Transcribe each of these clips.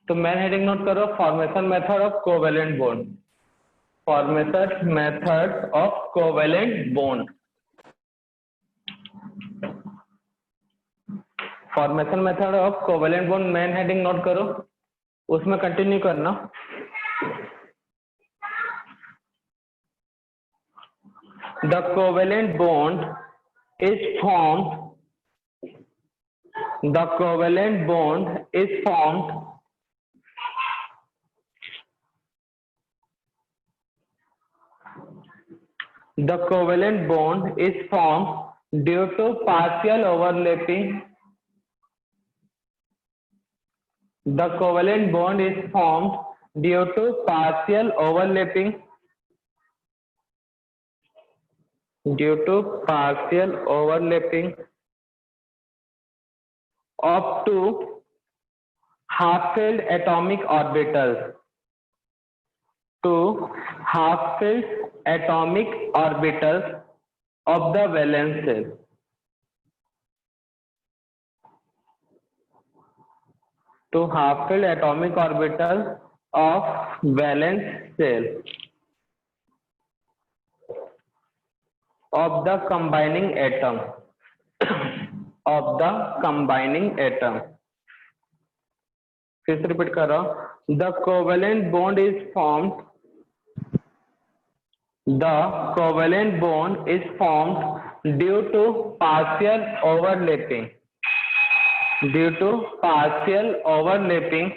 तो main heading note करो, formation method of covalent bond. Formation method of covalent bond. Formation method of covalent bond main heading note करो, उसमें continue करना। The covalent bond is formed The covalent bond is formed The covalent bond is formed due to partial overlapping. The covalent bond is formed due to partial overlapping. Due to partial overlapping of two half-filled atomic orbitals. Two half-filled atomic orbitals of the valence shell. Two half-filled atomic orbitals of valence shell of the combining atom. Of the combining atom. फिर से repeat कर रहा हूं। The covalent bond is formed. The covalent bond is formed due to partial overlapping. Due to partial overlapping.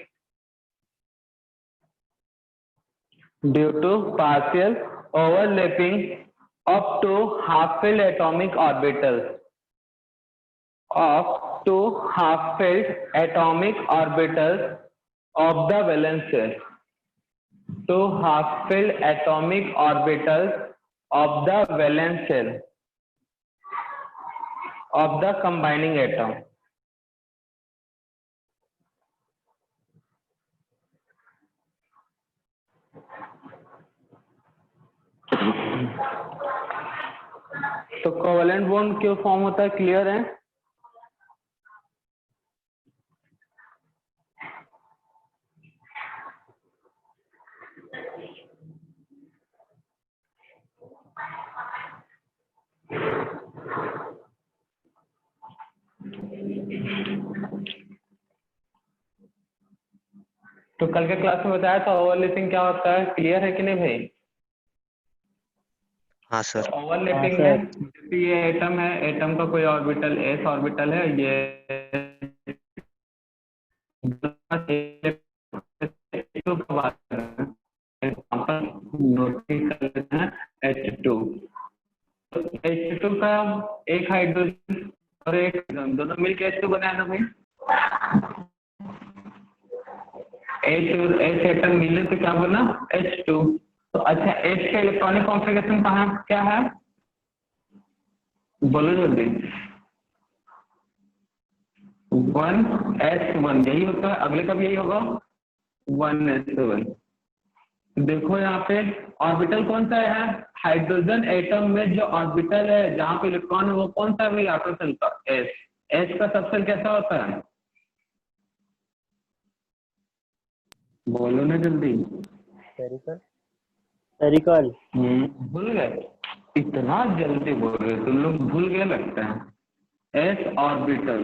Due to partial overlapping of two half-filled atomic orbitals. Of two half-filled atomic orbitals of the valence shell. Two half-filled atomic orbitals of the valence shell of the combining atom. तो covalent bond क्यों form होता है, clear है? तो कल के class में बताया था ओवरलैपिंग क्या होता है, क्लियर है कि नहीं भाई? हाँ सर। ओवरलैपिंग में ये एटम है, एटम का कोई ऑर्बिटल एस ऑर्बिटल है, ये H2 का एक हाइड्रोजन और एक दोनों मिलकर H2 बनाया ना भाई। H एटम मिले तो क्या बना, H2। तो अच्छा, H का इलेक्ट्रॉनिक कॉन्फ़िगरेशन कहाँ क्या है, बोलो जल्दी। 1s1 यही होता है, अगले का भी यही होगा 1s1। देखो यहाँ पे ऑर्बिटल कौन सा है, हाइड्रोजन एटम में जो ऑर्बिटल है जहाँ पे इलेक्ट्रॉन है वो कौन सा है भाई, ऑटोसेल का एस। एस का सबसेल कैसा होता है, बोलो ना जल्दी। स्फेरिकल। भूल गए, इतना जल्दी बोल रहे तुम लोग, भूल गए लगता है। एस ऑर्बिटल,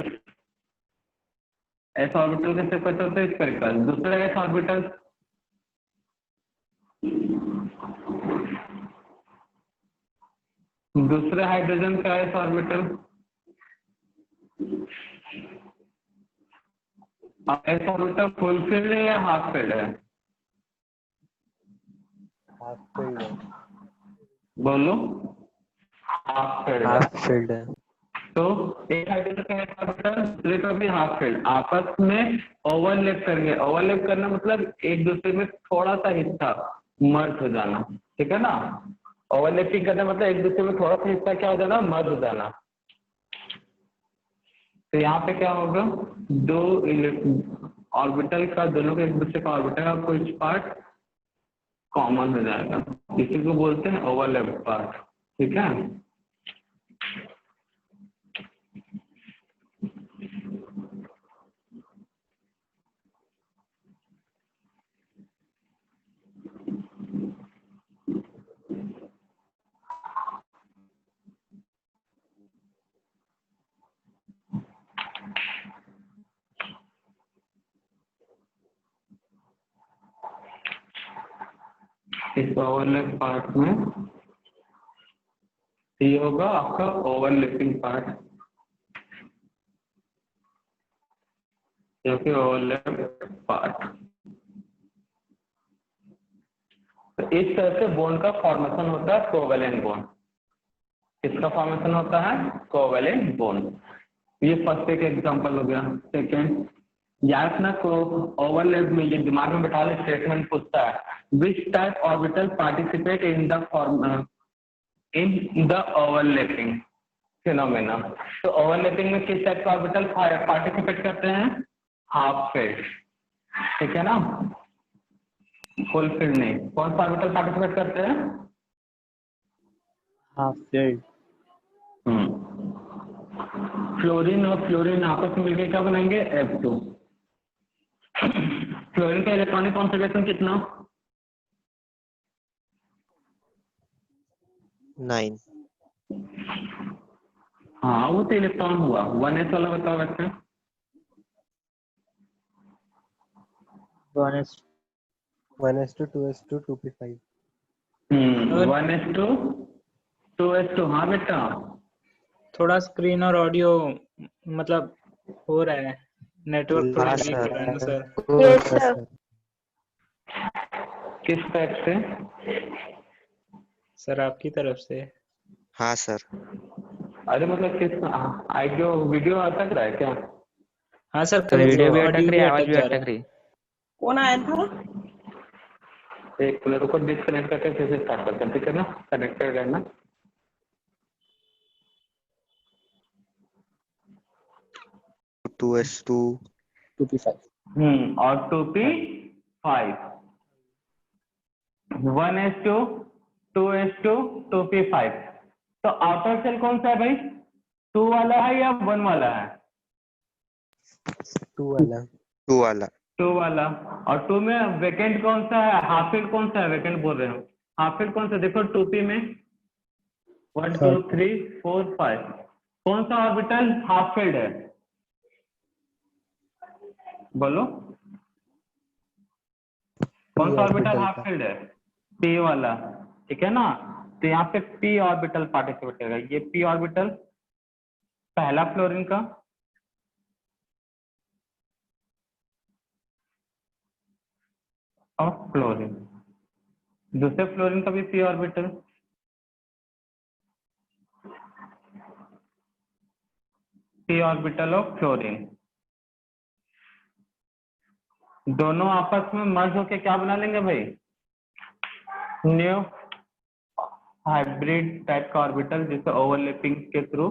एस ऑर्बिटल कैसे पता होता है, स्फेरिकल। दूसरा एस ऑर्बिटल, दूसरे हाइड्रोजन का S orbital, S orbital full field है या हाफ फील्ड है, हाफ फील्ड है। बोलो, हाफ फील्ड है। हाफ फील्ड है। तो एक हाइड्रोजन का एस ऑर्बिटल दूसरे का भी हाफ फील्ड, आपस में ओवरलैप करेंगे। ओवरलैप करना मतलब एक दूसरे में थोड़ा सा हिस्सा मर्ज हो जाना, ठीक है ना। ओवरलैपिंग करना मतलब एक दूसरे में थोड़ा सा हिस्सा क्या हो जाना, मर्ज हो जाना। तो यहाँ पे क्या होगा, दो ऑर्बिटल का, दोनों के एक दूसरे का ऑर्बिटल का कुछ पार्ट कॉमन हो जाएगा, इसी को बोलते हैं ओवरलैप पार्ट, ठीक है। इस ओवरलैप पार्ट में ये होगा आपका ओवरलैपिंग पार्ट, जो कि ओवरलैप पार्ट। तो इस तरह से बोन का फॉर्मेशन होता है कोवेलेंट बोन। किसका फॉर्मेशन होता है? Covalent bone. ये फर्स्ट एक एग्जांपल हो गया। सेकंड, याद रखना को ओवरलैप में ये दिमाग में बैठा ले, स्टेटमेंट पूछता है which type orbital participate in the form in the overlapping phenomena. तो ओवरलैपिंग में किस टाइप का ऑर्बिटल पार्टिसिपेट करते हैं? हाफ फेल्ड, ठीक है ना, फुल फील्ड नहीं। कौन सा ऑर्बिटल पार्टिसिपेट करते हैं? Half field. फ्लोरीन और फ्लोरीन आपस में मिलकर क्या बनाएंगे? F2। फ्लोरीन का इलेक्ट्रॉनिक कॉन्फिगरेशन कितना? 9। हाँ वो तो इलेक्ट्रॉन हुआ। 1s वाला बताओ वैसे। 1s2 2s2 2p5। 1s2 2s2। हाँ बेटा, थोड़ा स्क्रीन और ऑडियो मतलब हो रहा है, नेटवर्क थोड़ा हाँ वीक हो सर। रहा है ना सर। Yes, sir. किस टाइप से? सर आपकी तरफ से। हाँ सर। अरे मतलब किस ऑडियो वीडियो अटक रहा है क्या? हाँ सर, तो वीडियो भी ऑडियो अटक रही भी है, आवाज अटक भी जा रहा अटक रही। कौन आया था? एक मिनट रुको, डिस्कनेक्ट करके फिर से स्टार्ट करते हैं, ठीक है ना, कनेक्टेड रहना। 2s2 2p5। और 2p5, 1s2 2s2 2p5। तो आउटर सेल कौन सा है भाई? 2 वाला है या 1 वाला है? 2 वाला। 2 वाला। 2 वाला। और 2 में वेकेंट कौन सा है? हाफ फील्ड कौन सा है? वेकेंट बोल रहे हो, हाफ फील्ड कौन सा? देखो 2p में 1 2 3 4 5 कौन सा ऑर्बिटल हाफ फील्ड है? बोलो, कौन सा ऑर्बिटल हाफ फील्ड है? p वाला, ठीक है ना। तो यहाँ पे p ऑर्बिटल पार्टिसिपेट करेगा। ये p ऑर्बिटल पहला फ्लोरीन का, और फ्लोरीन दूसरे फ्लोरीन का भी p orbital, p orbital of fluorine, दोनों आपस में मर्ज होके क्या बना लेंगे भाई? न्यू हाइब्रिड टाइप का ऑर्बिटल, जिसे ओवरलैपिंग के थ्रू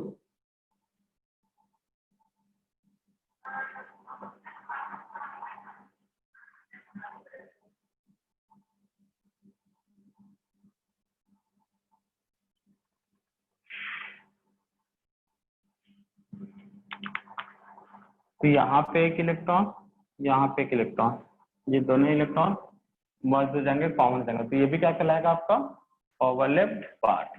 तो यहाँ पे एक इलेक्ट्रॉन, यहाँ पे एक इलेक्ट्रॉन, ये दोनों इलेक्ट्रॉन मर्ज हो जाएंगे, कॉमन हो जाएंगे। तो ये भी क्या कहलाएगा आपका? Overlapped part.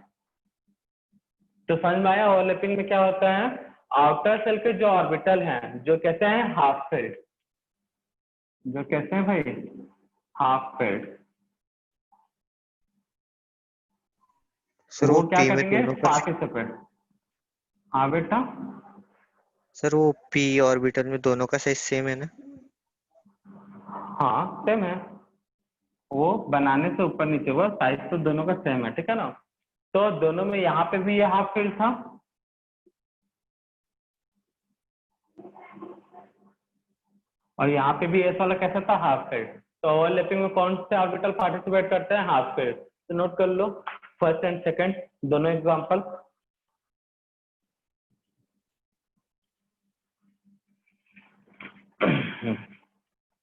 तो समझ में आया ओवरलैपिंग में क्या होता है? आउटर सेल के जो ऑर्बिटल हैं, जो कहते हैं हाफ फील्ड, जो कहते हैं भाई हाफ फील्ड, सर वो वो क्या p में करेंगे? दोनों का। पार्टिसिपेट। हाँ बेटा, सर वो p ऑर्बिटल में दोनों का साइज सेम है ना? हाँ सेम है, वो बनाने से ऊपर नीचे हुआ, साइज तो दोनों का सेम है, ठीक है ना। तो दोनों में यहाँ पे भी ये हाफ फील्ड था, और यहाँ पे भी एस वाला कैसा था? Half field. तो ओवरलैपिंग में कौन से ऑर्बिटल पार्टिसिपेट करते हैं? Half field. तो नोट कर लो फर्स्ट एंड सेकंड दोनों एग्जांपल।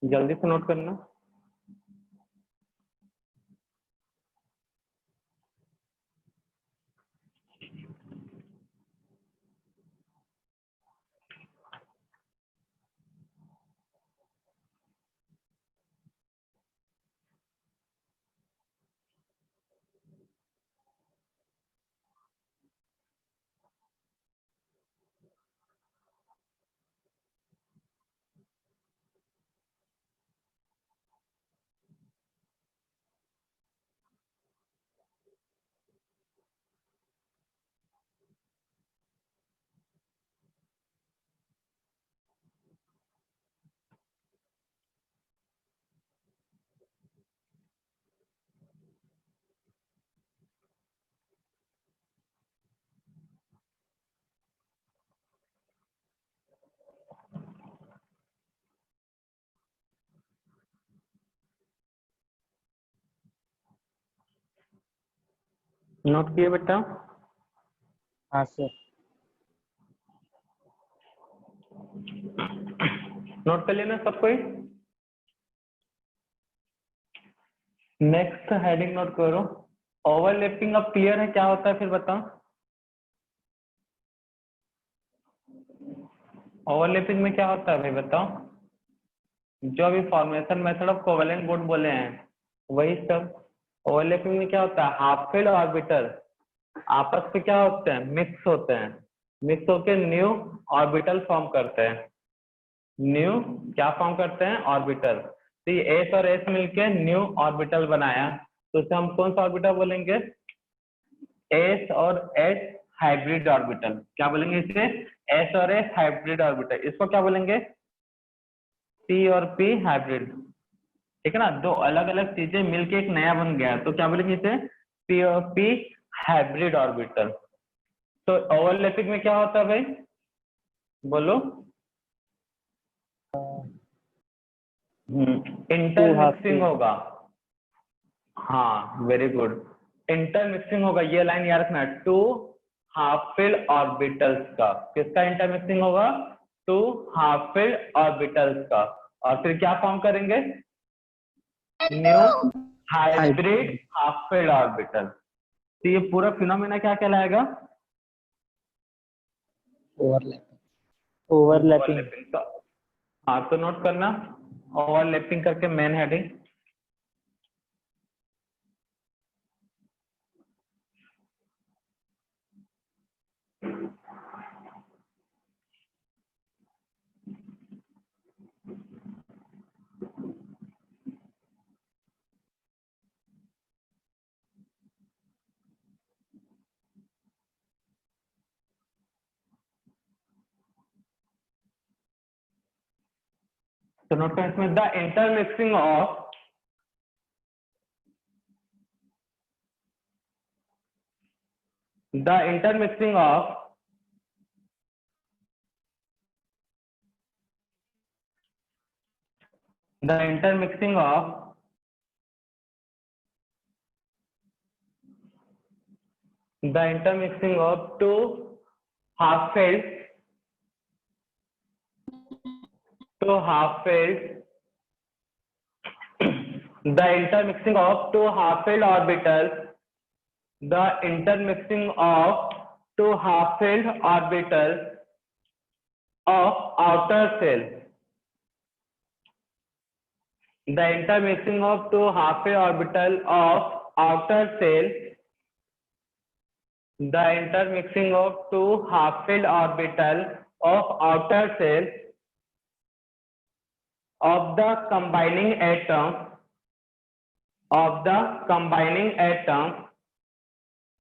जल्दी से नोट करना। नोट किए बेटा? हाँ सर। नोट कर लेना सब कोई। नेक्स्ट हेडिंग नोट करो। ओवरलैपिंग अब क्लियर है क्या होता है फिर बताओ। ओवरलैपिंग में क्या होता है भाई बताओ। जो अभी formation method of covalent board बोले हैं वही सब। ओवरलैपिंग में क्या होता है, हाफ फील्ड ऑर्बिटल आपस में क्या होते हैं, मिक्स होते हैं। मिक्स होकर न्यू ऑर्बिटल फॉर्म करते हैं। न्यू क्या फॉर्म करते हैं, ऑर्बिटल। तो ये एस और एस मिलके न्यू ऑर्बिटल बनाया, तो इसे हम कौन सा ऑर्बिटल बोलेंगे, एस और एस हाइब्रिड ऑर्बिटल। क्या बोलेंगे इसे, एस और एस हाइब्रिड ऑर्बिटल। इसको क्या बोलेंगे, पी और पी हाइब्रिड। ठीक है ना, दो अलग अलग चीजें मिलके एक नया बन गया, तो क्या बोलेंगे इसे, पी और पी हाइब्रिड ऑर्बिटल। तो ओवरलैपिंग में क्या होता है भाई, बोलो। इंटरमिक्सिंग होगा। हाँ वेरी गुड, इंटरमिक्सिंग होगा। ये लाइन याद रखना, टू हाफ फील्ड ऑर्बिटल्स का। किसका इंटरमिक्सिंग होगा, टू हाफ फील्ड ऑर्बिटल्स का। और फिर क्या फॉर्म करेंगे, new hybrid half filled orbital. तो ये पूरा फिनोमेना क्या कहलाएगा, ओवरलैपिंग। का। हाँ तो नोट करना, ओवरलैपिंग करके मेन हेडिंग। तो नोट करना इसमें, the intermixing of the intermixing of the intermixing of the intermixing of two half filled the intermixing of two half filled orbitals, the intermixing of two half filled orbitals of outer shell, the intermixing of two half filled orbital of outer shell, the intermixing of two half filled orbital of outer shell of the combining atom,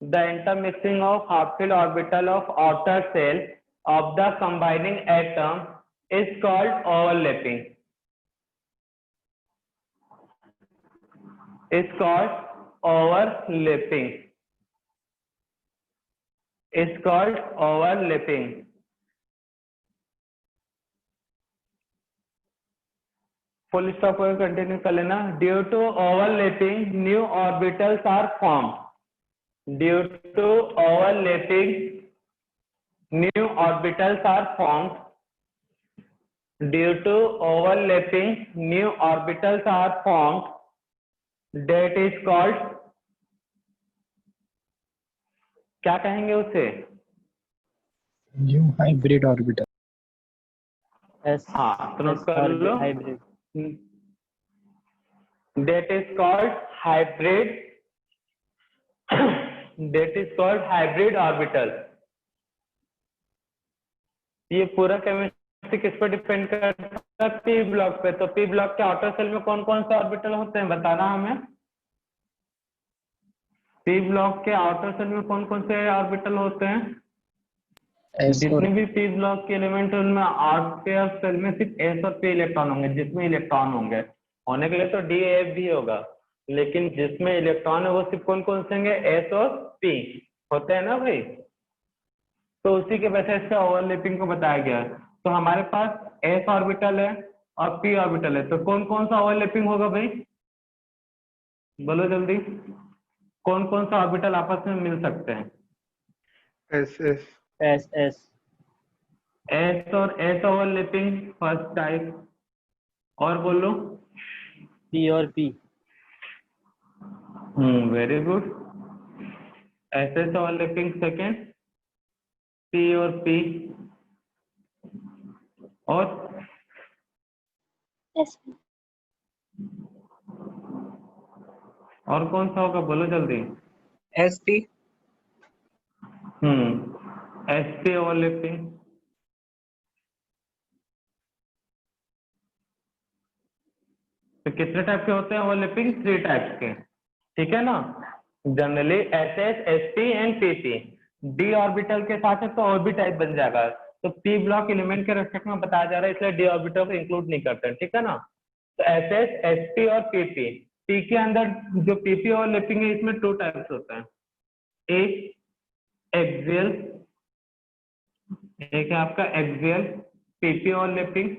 the intermixing of half filled orbital of outer shell of the combining atom is called overlapping. Is called overlapping. Is called overlapping. Full stop पर continue कर लेना। Due to overlapping new orbitals are form. Due to overlapping new orbitals are form. Due to overlapping new orbitals are form, that is called, क्या कहेंगे उसे, new hybrid orbital. हाँ तो note कर लो, hybrid. that is called hybrid, that is called hybrid orbital। ये पूरा chemistry किस पर डिपेंड करता है, पी ब्लॉक पे। तो पी ब्लॉक के आउटर सेल में कौन कौन से ऑर्बिटल होते हैं बताना हमें। पी ब्लॉक के आउटर सेल में कौन कौन से ऑर्बिटल होते हैं, जितने भी पी ब्लॉक के एलिमेंट है उनमें आउटर सेल में सिर्फ एस और पी इलेक्ट्रॉन होंगे। जिसमें इलेक्ट्रॉन होंगे, होने के लिए तो डी एफ भी होगा, लेकिन जिसमें इलेक्ट्रॉन है वो सिर्फ कौन कौन से होंगे, एस और पी होते हैं ना भाई। तो उसी के बेसिस पे ओवरलैपिंग को बताया गया है। तो हमारे पास एस ऑर्बिटल है और पी ऑर्बिटल है, तो कौन कौन सा ओवरलैपिंग होगा भाई, बोलो जल्दी। कौन कौन सा ऑर्बिटल आपस में मिल सकते हैं? एस एस एस और एस ओवरलैपिंग फर्स्ट टाइप, और बोलो। पी और P very good. S s overlapping second, P और पी, और SP और कौन सा होगा, बोलो जल्दी। SP S P overlapping. तो कितने टाइप के होते हैं ओवरलैपिंग? 3 टाइप्स के, ठीक है ना। Generally S S, S P and P P. D orbital के साथ है तो और भी टाइप बन जाएगा, तो पी ब्लॉक एलिमेंट के रेस्पेक्ट में बताया जा रहा है, इसलिए डी ऑर्बिटल को इंक्लूड नहीं करते हैं, ठीक है ना। तो एस एस, एस पी और पी पी। पी के अंदर जो पी पी ओवरलैपिंग है, इसमें 2 टाइप्स होते हैं, एक एक्सियल, एक है आपका एक्सियल पी पी ओवरलैपिंग,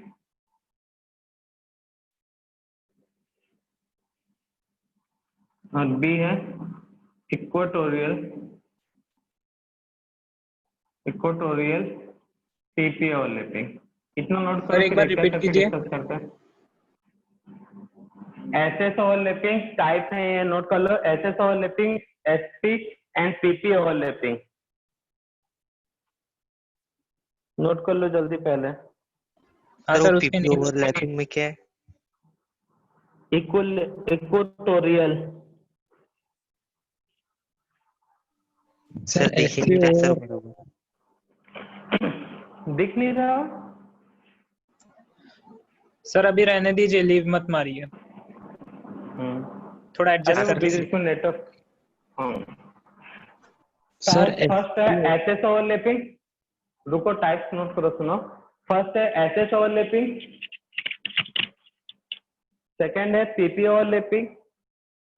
और बी है इक्वेटोरियल, इक्वेटोरियल पीपी ओवरलैपिंग। इतना नोट सर करो, एक फिर बार एक रिपीट करके कीजिए। डिस्कस करते हैं। एसएस ओवरलैपिंग टाइप है, ये नोट कर लो। SS overlapping, SP and PP overlapping, note कर लो जल्दी पहले। हाँ सर वो सर, उसके पीपी नेम्स ओवरलैपिंग में क्या है? इक्वेटोरियल, सर दिख ही नहीं रहा है सर बराबर। दिख नहीं रहा? सर अभी रहने दीजिए, लीव मत मारिए, थोड़ा अरे एडजस्ट वो कर बीच लीजिए। में नेटवर्क। सर फर्स्ट है एसएस ओवरलैपिंग, रुको टाइप्स नोट करो, सुनो। फर्स्ट है एसएस ओवरलैपिंग, सेकंड है PP overlapping,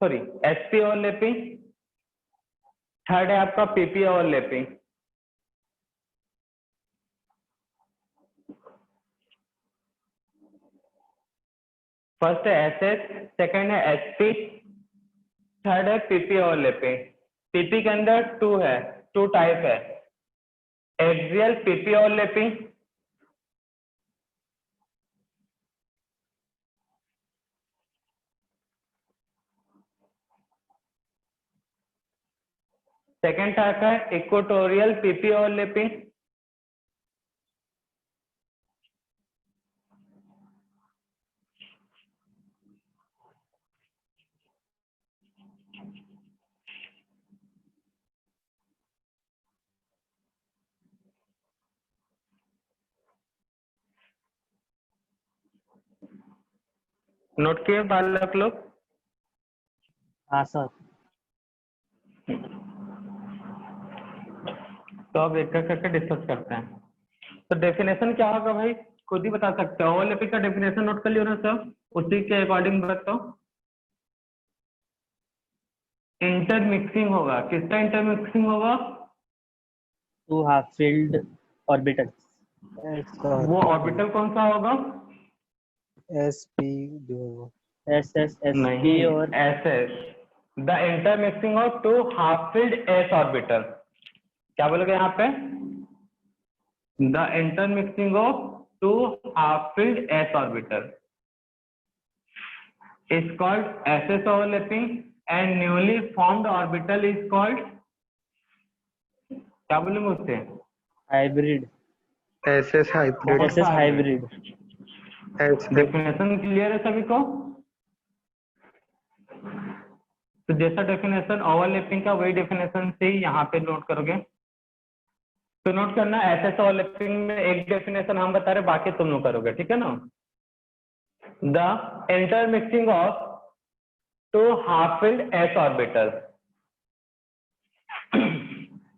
sorry SP overlapping, third है आपका पीपी ओवरलैपिंग। फर्स्ट है एसएस, सेकंड है एसपी, थर्ड है पीपी ओवरलैपिंग। पीपी के अंदर 2 है, 2 टाइप है, axial PP overlapping, second type है इक्वेटोरियल पीपी ओवरलैपिंग, नोट किए बालक लोग? हाँ सर। तो अब एक एक करके डिस्कस करते हैं। तो डेफिनेशन क्या होगा भाई, खुद ही बता सकते हो। ओवरलैपिंग का डेफिनेशन नोट कर लियो ना सब, उसी के अकॉर्डिंग बताओ। इंटरमिक्सिंग होगा, किसका इंटरमिक्सिंग होगा? 2 हाफ फील्ड ऑर्बिटल्स वो ऑर्बिटल कौन सा होगा? SP जो एस एस एस नहीं, पी और S S, the intermixing of 2 half field S orbital. क्या बोलोगे यहाँ पे? The intermixing of 2 half field S orbital is called SS overlapping and newly formed orbital is called, क्या बोलूंगा उससे? Hybrid S S hybrid S S hybrid definition clear है सभी को? तो जैसा डेफिनेशन ओवरलैपिंग का, वही डेफिनेशन से ही यहाँ पे नोट करोगे। तो नोट करना, एसएस ओवरलैपिंग में एक डेफिनेशन हम बता रहे, बाकी तुम लोग करोगे, ठीक है ना। The intermixing of 2 half field S orbital,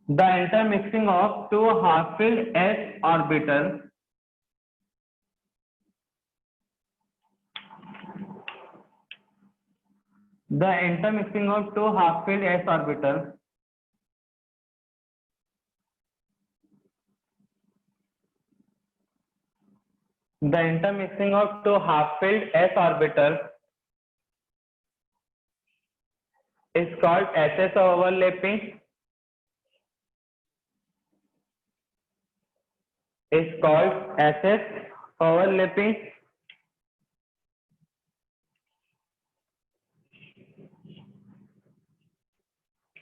the intermixing of 2 half-filled s orbital the intermixing of 2 half-filled s orbital the intermixing of 2 half-filled s orbital is called SS overlapping. Is called SS overlapping.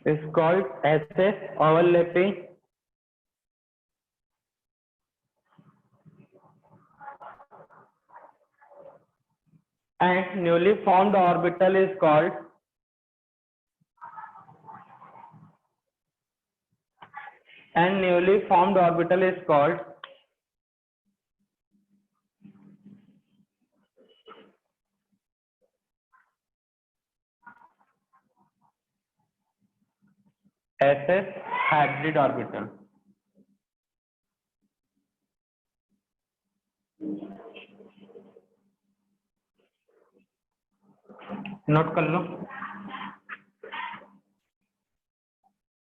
Is called SS overlapping. And newly formed orbital is called SS hybrid orbital. Note कर लो,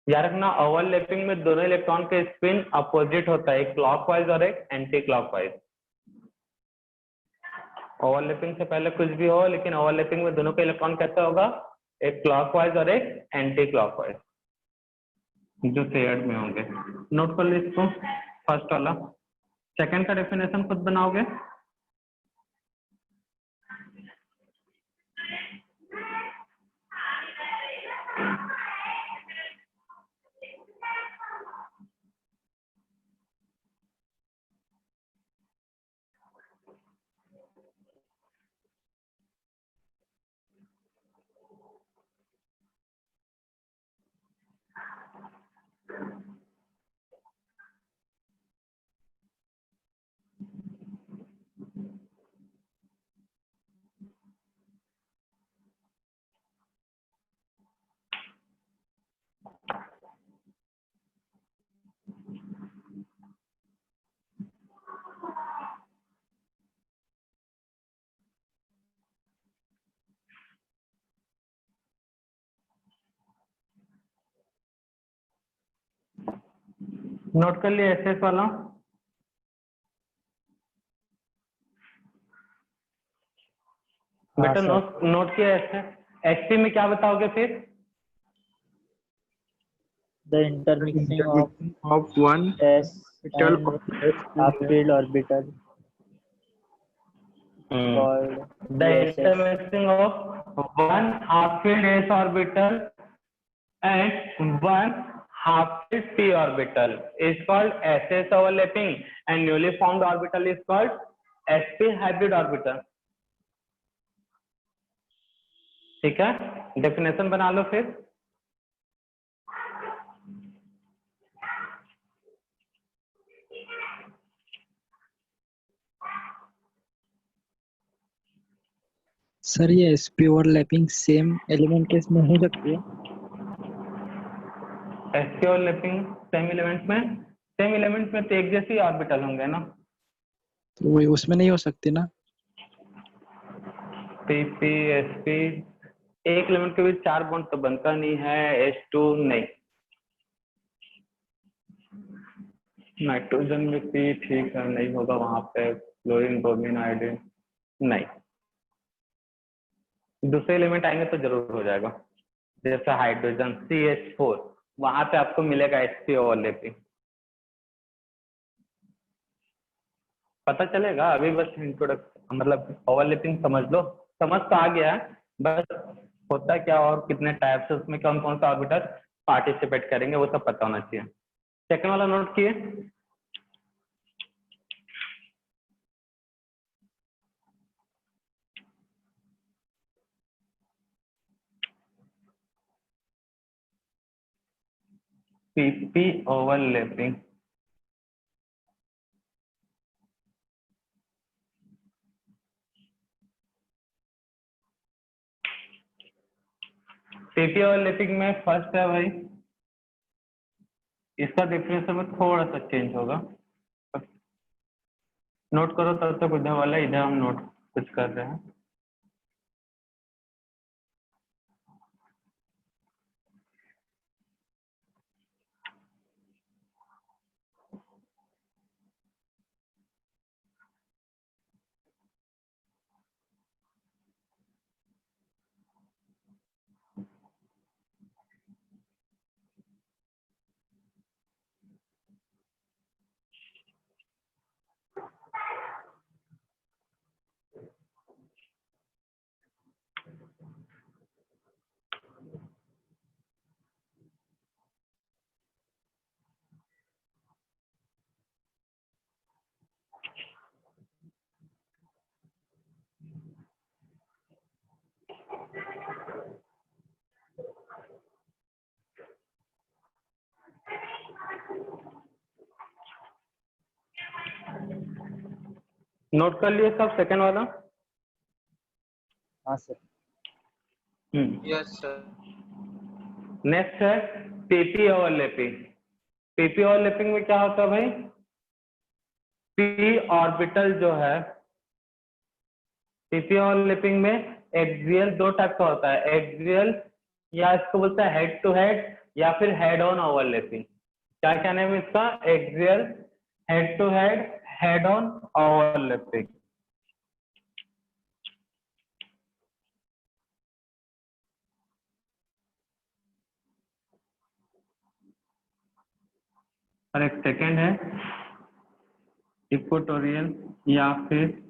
याद रखना overlapping में दोनों electron के spin opposite होता है, एक clockwise और एक एंटी क्लॉकवाइज। ओवरलैपिंग से पहले कुछ भी हो, लेकिन ओवरलैपिंग में दोनों का इलेक्ट्रॉन कैसा होगा, एक क्लॉकवाइज और एक एंटी क्लॉकवाइज, जो शेयर्ड में होंगे। नोट कर लो इसको, फर्स्ट वाला। सेकंड का डेफिनेशन खुद बनाओगे। नोट कर लिया एसएस वाला। बेटा नोट किया एसएस। एसटी में क्या बताओगे फिर? The intermixing of one s orbital and of half filled orbital called The USS. intermixing of one half-filled s orbital and one half-filled p orbital is called SS overlapping, and newly formed orbital is called sp hybrid orbital. ठीक है, definition बना लो फिर। Sir ये SP overlapping same element case में हो सकती है? SP overlapping same element में तो एक जैसे ऑर्बिटल होंगे ना, तो वही उसमें नहीं हो सकती ना? पीपी एसपी एक एलिमेंट के बीच 4 बॉन्ड तो बनता नहीं है, H2 नहीं, नाइट्रोजन में पी ठीक है नहीं होगा वहां पे, क्लोरीन ब्रोमीन आयोडीन नहीं, दूसरे एलिमेंट आएंगे तो जरूर हो जाएगा, जैसे हाइड्रोजन CH4 वहां पे आपको मिलेगा sp ओवरलैपिंग। पता चलेगा अभी, बस इंट्रोडक्शन मतलब ओवरलैपिंग समझ लो, समझ तो आ गया है, बस होता क्या और कितने टाइप्स है, उसमें कौन कौन सा ऑर्बिटल पार्टिसिपेट करेंगे वो सब पता होना चाहिए। सेकंड वाला नोट किए, पीपी ओवरलैपिंग। पीपी ओवरलैपिंग में फर्स्ट है भाई, इसका डेफिनेशन में थोड़ा सा चेंज होगा, नोट करो तब तक उधर वाला, इधर हम नोट कुछ कर रहे हैं। नोट कर लिए सब सेकंड वाला? हाँ सर। Yes sir. नेक्स्ट है पीपी ओवरलैपिंग। पीपी ओवरलैपिंग में क्या होता है भाई? पी ऑर्बिटल जो है, पीपी ओवरलैपिंग में एक्सियल दो टाइप का होता है, एक्सियल या इसको बोलते हैं हेड टू हेड या फिर हेड ऑन ओवरलैपिंग। क्या क्या नाम है इसका? Axial, head to head, head on overlapping. और एक सेकेंड है इक्वेटोरियल या फिर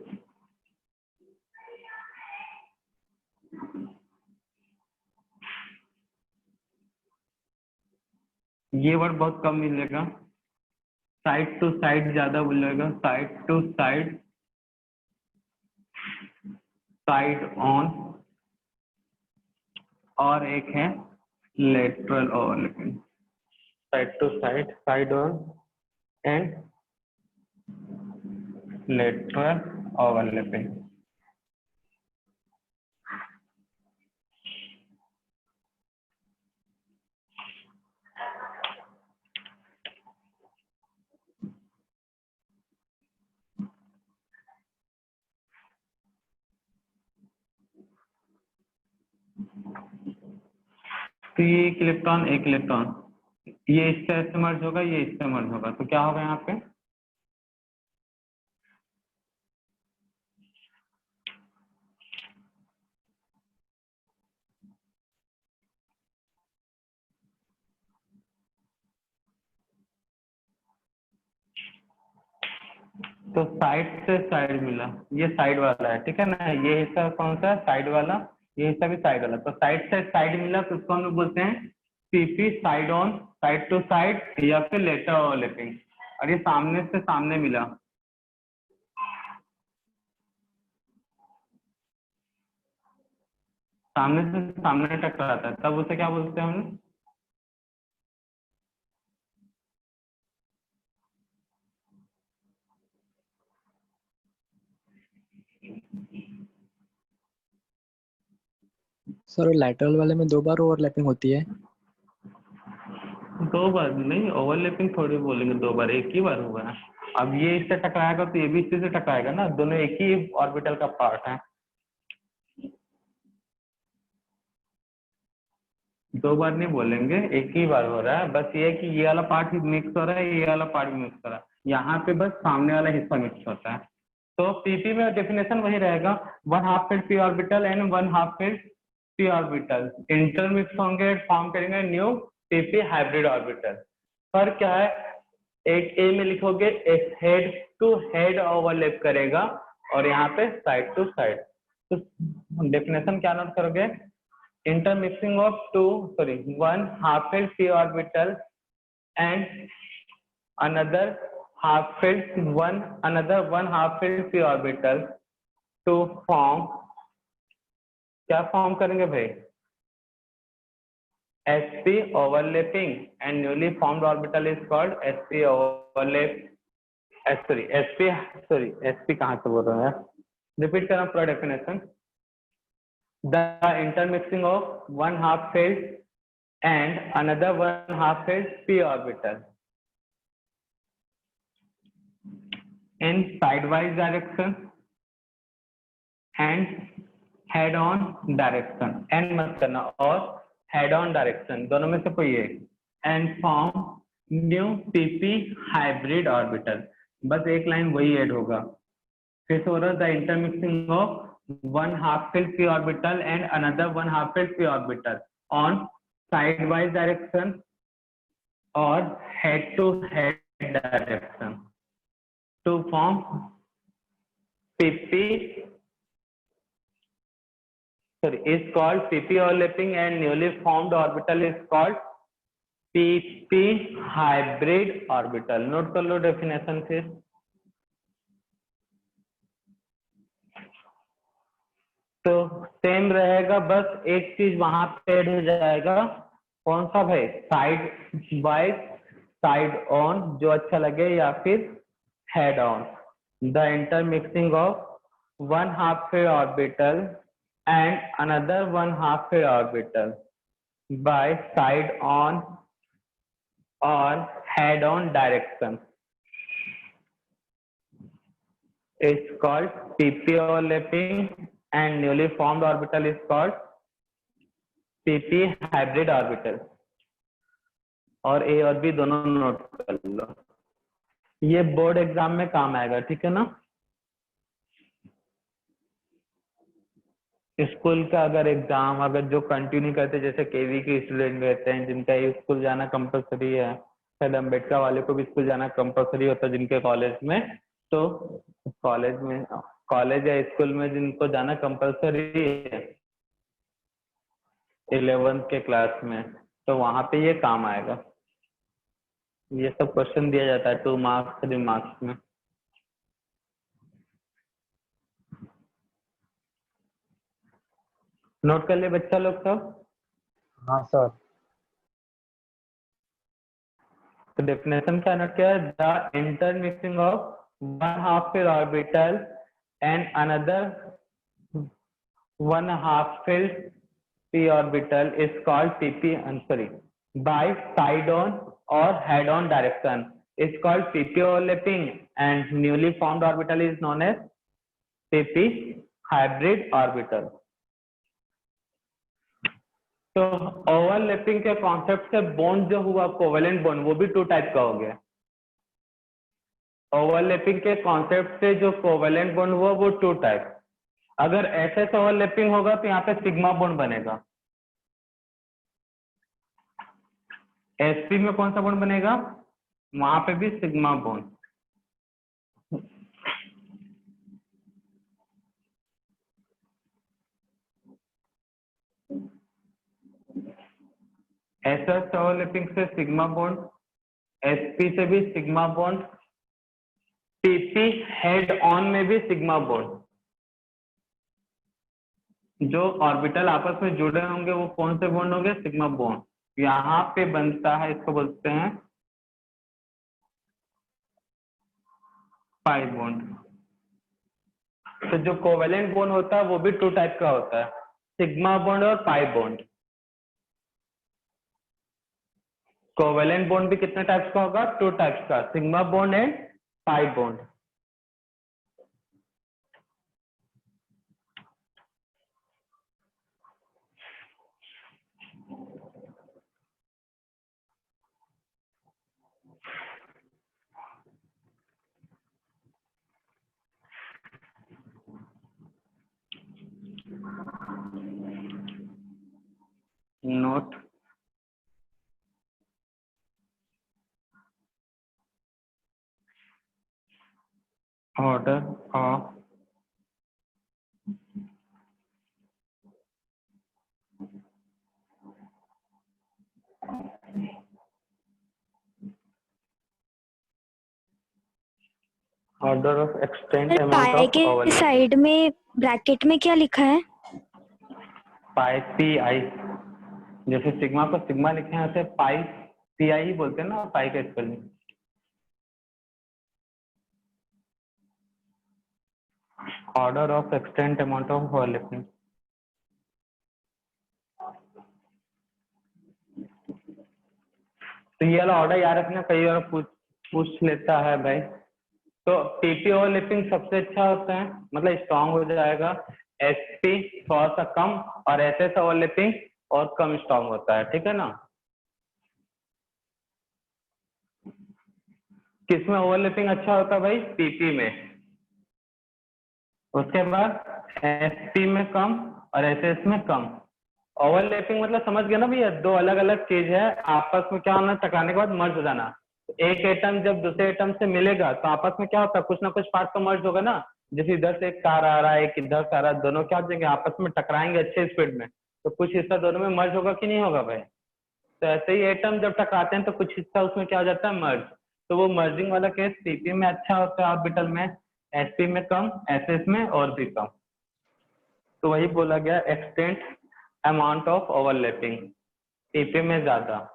ये वर्ड बहुत कम मिलेगा, साइड टू साइड ज्यादा बोलेगा, side to side, side on, और एक है lateral overlapping. Side to side, side on and lateral overlapping. तो ये एक इलेक्ट्रॉन, ये इससे ऐसे मर्ज होगा, ये इससे मर्ज होगा, तो क्या होगा यहाँ पे? तो साइड से साइड मिला, ये साइड वाला है, ठीक है ना? ये हिस्सा कौन सा है? साइड वाला। ये हिस्सा भी साइड वाला। तो साइड से साइड मिला तो उसको हम लोग बोलते हैं p p, side on, side to side या फिर लेटर ओवरलैपिंग। और ये सामने से सामने मिला, सामने से सामने टकराता है, तब उसे क्या बोलते हैं हम? सर लैटरल वाले में 2 बार ओवरलैपिंग होती है। 2 बार नहीं, ओवरलैपिंग थोड़ी बोलेंगे 2 बार, एक ही बार हुआ है। अब ये इससे टकराएगा तो ये भी इससे टकराएगा ना, दोनों एक ही ऑर्बिटल का पार्ट है। 2 बार नहीं बोलेंगे, एक ही बार हो रहा है। बस ये कि ये वाला पार्ट मिक्स हो रहा है, ये वाला पार्ट भी मिक्स हो रहा है, यहाँ पे बस सामने वाला हिस्सा मिक्स होता है। तो पीपी में डेफिनेशन वही रहेगा, 1/2 field P orbital and 1/2 field P orbital intermix होंगे, फॉर्म करेंगे न्यू पीपी हाइब्रिड ऑर्बिटल। फर्क क्या है? एक ए में लिखोगे एक हेड टू हेड ओवरलैप करेगा और यहाँ पे साइड टू साइड। तो डेफिनेशन क्या नोट करोगे? intermixing of 1/2 filled p orbital and another 1/2 filled p orbital to form, क्या फॉर्म करेंगे भाई? sp overlapping and newly formed orbital is called sp overlap, sp कहाँ से बोल रहे हैं? रिपीट करना पूरा definition. The intermixing of 1/2 filled and another 1/2 filled p orbital in sidewise direction and head-on direction, and मत करना, और head-on direction दोनों में से कोई एक, and form new pp hybrid orbital। बस एक लाइन वही ऐड होगा। फिर से हो रहा the intermixing of 1/2 filled p orbital and another 1/2 filled p orbital on sidewise direction or head to head direction to form pp, is called pp overlapping and newly formed orbital is called pp hybrid orbital। Note कर लो definition फिर। तो same रहेगा, बस एक चीज वहां पे add हो जाएगा, कौन सा भाई? साइड वाइज, साइड ऑन जो अच्छा लगे, या फिर head on. the intermixing of one half wave orbital and another one half wave orbital by side on or head on direction is called pp overlapping, and newly formed orbital is called pp hybrid orbital. और ए और B दोनों note कर लो, ये board exam में काम आएगा, ठीक है ना। स्कूल का अगर एग्जाम अगर जो कंटिन्यू करते, जैसे केवी के स्टूडेंट रहते हैं जिनका स्कूल जाना कंपलसरी है, शायद अम्बेडकर वाले को भी स्कूल जाना कंपलसरी होता है जिनके कॉलेज में, तो कॉलेज या स्कूल में जिनको जाना कंपलसरी है 11th के क्लास में, तो वहां पे ये काम आएगा। ये सब क्वेश्चन दिया जाता है 2 मार्क्स 3 मार्क्स में। नोट कर ले बच्चा लोग सब। हाँ सर। तो डेफिनेशन क्या नोट किया? The intermixing of one half fill orbital and another one half fill p orbital is called pp, sorry, by side on or head on direction is called pp overlapping, and newly formed orbital is known as pp hybrid orbital. तो overlapping के concept से bond जो हुआ covalent bond वो भी 2 type का हो गया। ओवरलैपिंग के कॉन्सेप्ट से जो कोवेलेंट बॉन्ड हुआ वो 2 टाइप। अगर ऐसे से ओवरलैपिंग होगा तो यहाँ पे सिग्मा बॉन्ड बनेगा। एसपी में कौन सा बॉन्ड बनेगा? वहां पे भी सिग्मा बॉन्ड। एसएस ओवरलैपिंग से सिग्मा बॉन्ड, एसपी से भी sigma bond, PP head on में भी सिग्मा बॉन्ड। जो ऑर्बिटल आपस में जुड़े होंगे वो कौन से बॉन्ड होंगे? Sigma bond. यहाँ पे बनता है, इसको बोलते हैं पाई बॉन्ड। तो जो कोवेलेंट बॉन्ड होता है वो भी 2 टाइप का होता है, सिग्मा बॉन्ड और पाई बॉन्ड। कोवेलेंट बॉन्ड भी कितने टाइप्स का होगा? 2 टाइप्स का, sigma bond and pi bond. Note order of extent amount pi of के overlap। साइड में ब्रैकेट में क्या लिखा है? पाई पी आई, जैसे सिग्मा को सिग्मा लिखे हैं ऐसे पाई पी आई ही बोलते हैं ना, पाई का spelling. Order of extent amount of overlapping. तो ये वाला ऑर्डर याद रखना, कई बार पूछ लेता है भाई। तो पीपी ओवरलैपिंग सबसे अच्छा होता है, मतलब स्ट्रांग हो जाएगा। एसपी थोड़ा सा कम, और एसएस ओवरलैपिंग और कम स्ट्रांग होता है, ठीक है ना। किसमें ओवरलैपिंग अच्छा होता है भाई? पीपी में। उसके बाद एसपी में कम और एसएस में कम। ओवरलैपिंग मतलब समझ गया ना भैया, 2 अलग अलग चीज है, आपस में क्या होना, टकराने के बाद मर्ज हो जाना। एक एटम जब दूसरे एटम से मिलेगा तो आपस में क्या होता है, कुछ ना कुछ पार्ट तो मर्ज होगा ना। जैसे इधर से एक तार आ रहा है, एक इधर से आ रहा है, दोनों क्या हो जाएंगे, आपस में टकराएंगे अच्छे स्पीड में, तो कुछ हिस्सा दोनों में मर्ज होगा कि नहीं होगा भाई। तो ऐसे ही एटम जब टकराते हैं तो कुछ हिस्सा उसमें क्या हो जाता है, मर्ज। तो वो मर्जिंग वाला केस पीपी में अच्छा होता है ऑर्बिटल में, एसपी में कम, एसएस में और भी कम। तो वही बोला गया extent amount of overlapping, PP में ज्यादा।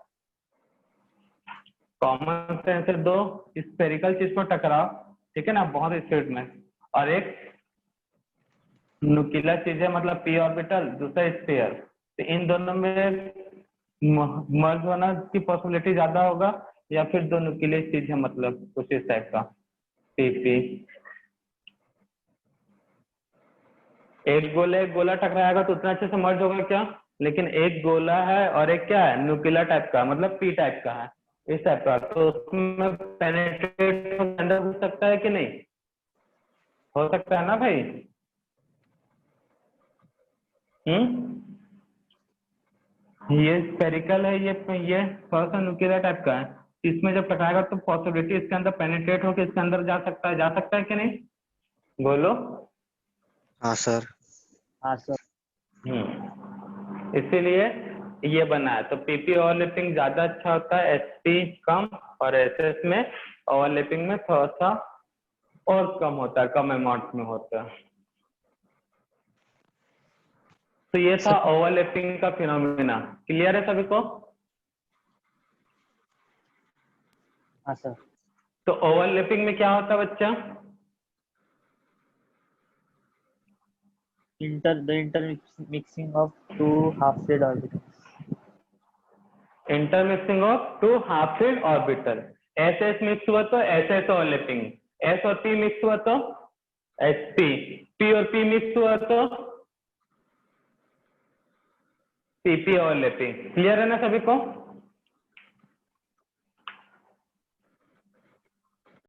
कॉमन सेंस से 2 स्फेरिकल चीज को टकराओ ठीक है ना, बहुत स्पीड में। और एक न्यूक्लियर चीज है, मतलब पी ऑर्बिटल, दूसरा स्फीयर। तो इन दोनों में मर्ज होना की पॉसिबिलिटी ज्यादा होगा, या फिर दो न्यूक्लियर चीज है, मतलब कुछ इस टाइप का। पी एक गोला टकराएगा तो उतना अच्छे से मर्ज होगा क्या, लेकिन एक गोला है और एक क्या है, न्यूक्लियर टाइप का, मतलब पी टाइप का है, इस टाइप का, तो उसमें पेनिट्रेट अंदर हो सकता है कि नहीं, हो सकता है ना भाई। ये स्पेरिकल है, ये थोड़ा सा न्यूक्लियर टाइप का है, इसमें जब टकराएगा तो पॉसिबिलिटी इसके अंदर पेनिट्रेट होकर इसके अंदर जा सकता है कि नहीं, बोलो। हाँ सर। हाँ सर। इसीलिए ये बना है। तो पीपी ओवरलैपिंग ज्यादा अच्छा होता है, एसपी कम, और एसएस में ओवरलैपिंग में थोड़ा सा और कम होता है, कम अमाउंट में होता है। तो ये था ओवरलैपिंग का फिनोमेना। क्लियर है सभी को? हाँ सर। तो ओवरलैपिंग में क्या होता है बच्चा? Intermixing of two half-filled orbitals. Intermixing of two half filled orbital. S s mix हुआ तो एस एस ओवरलैपिंग, एस और पी मिक्स हुआ तो एस पी, पी और पी मिक्स हुआ तो पीपी ओवरलैपिंग। क्लियर है ना सभी को?